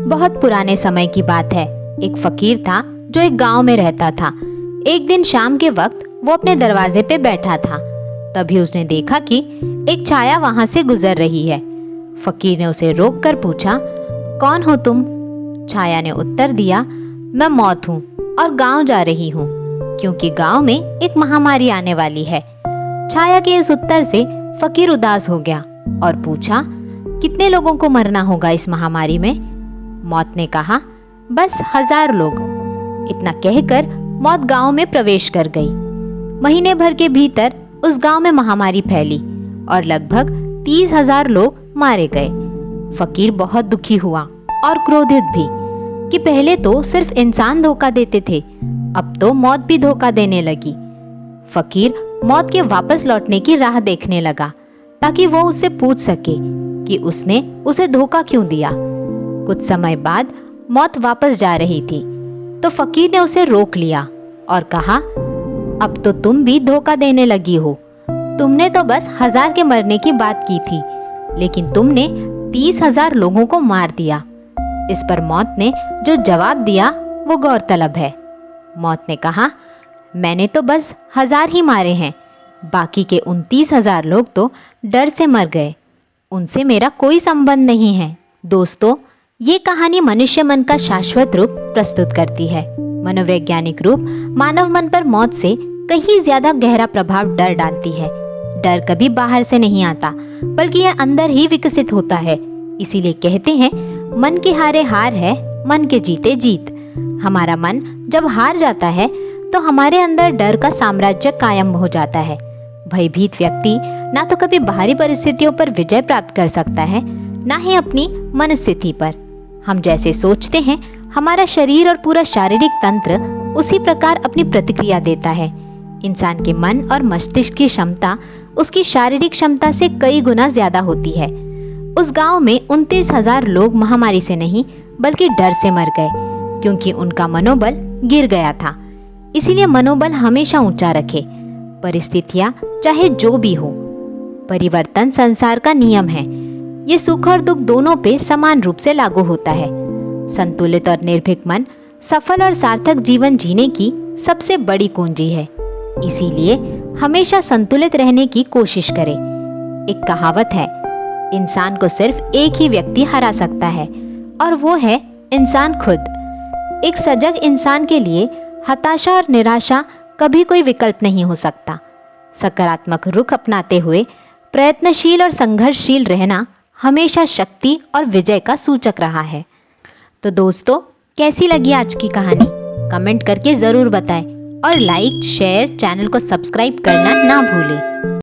बहुत पुराने समय की बात है। एक फकीर था जो एक गांव में रहता था। एक दिन शाम के वक्त वो अपने दरवाजे पे बैठा था। तभी उसने देखा कि एक छाया वहां से गुजर रही है। फकीर ने उसे रोककर पूछा, कौन हो तुम? छाया ने उत्तर दिया, मैं मौत हूँ और गांव जा रही हूँ, क्योंकि गांव में एक महामारी आने वाली है। छाया के इस उत्तर से फकीर उदास हो गया और पूछा, कितने लोगों को मरना होगा इस महामारी में? मौत ने कहा, बस 1000 लोग। इतना कहकर मौत गांव में प्रवेश कर गई। महीने भर के भीतर उस गांव में महामारी फैली और लगभग 30,000 लोग मारे गए। फकीर बहुत दुखी हुआ और क्रोधित भी कि पहले तो सिर्फ इंसान धोखा देते थे, अब तो मौत भी धोखा देने लगी। फकीर मौत के वापस लौटने की राह देखने लगा ताकि वो उससे पूछ सके कि उसने उसे धोखा क्यों दिया। कुछ समय बाद मौत वापस जा रही थी तो फकीर ने उसे रोक लिया और कहा, अब तो तुम भी धोखा देने लगी हो। तुमने तो बस 1000 के मरने की बात की थी, लेकिन तुमने 30,000 लोगों को मार दिया। इस पर मौत ने जो जवाब दिया वो गौरतलब है। मौत ने कहा, मैंने तो बस 1000 ही मारे हैं, बाकी के 29,000 लोग तो डर से मर गए। उनसे मेरा कोई संबंध नहीं है। दोस्तों, ये कहानी मनुष्य मन का शाश्वत रूप प्रस्तुत करती है। मनोवैज्ञानिक रूप मानव मन पर मौत से कहीं ज्यादा गहरा प्रभाव डर डालती है। डर कभी बाहर से नहीं आता, बल्कि यह अंदर ही विकसित होता है। इसीलिए कहते हैं, मन के हारे हार है, मन के जीते जीत। हमारा मन जब हार जाता है तो हमारे अंदर डर का साम्राज्य कायम हो जाता है। भयभीत व्यक्ति ना तो कभी बाहरी परिस्थितियों पर विजय प्राप्त कर सकता है, ना ही अपनी मनस्थिति पर। हम जैसे सोचते हैं, हमारा शरीर और पूरा शारीरिक तंत्र उसी प्रकार अपनी प्रतिक्रिया देता है। इंसान के मन और मस्तिष्क की क्षमता उसकी शारीरिक क्षमता से कई गुना ज्यादा होती है। उस गांव में 29,000 लोग महामारी से नहीं बल्कि डर से मर गए, क्योंकि उनका मनोबल गिर गया था। इसीलिए मनोबल हमेशा ऊंचा रखे, परिस्थितियां चाहे जो भी हो। परिवर्तन संसार का नियम है। ये सुख और दुख दोनों पे समान रूप से लागू होता है। संतुलित और निर्भीक मन सफल और सार्थक जीवन जीने की सबसे बड़ी कुंजी है। इसीलिए हमेशा संतुलित रहने की कोशिश करें। एक कहावत है, इंसान को सिर्फ एक ही व्यक्ति हरा सकता है और वो है इंसान खुद। एक सजग इंसान के लिए हताशा और निराशा कभी कोई विकल्प नहीं हो सकता। सकारात्मक रुख अपनाते हुए प्रयत्नशील और संघर्षशील रहना हमेशा शक्ति और विजय का सूचक रहा है। तो दोस्तों, कैसी लगी आज की कहानी? कमेंट करके जरूर बताएं और लाइक, शेयर, चैनल को सब्सक्राइब करना ना भूलें।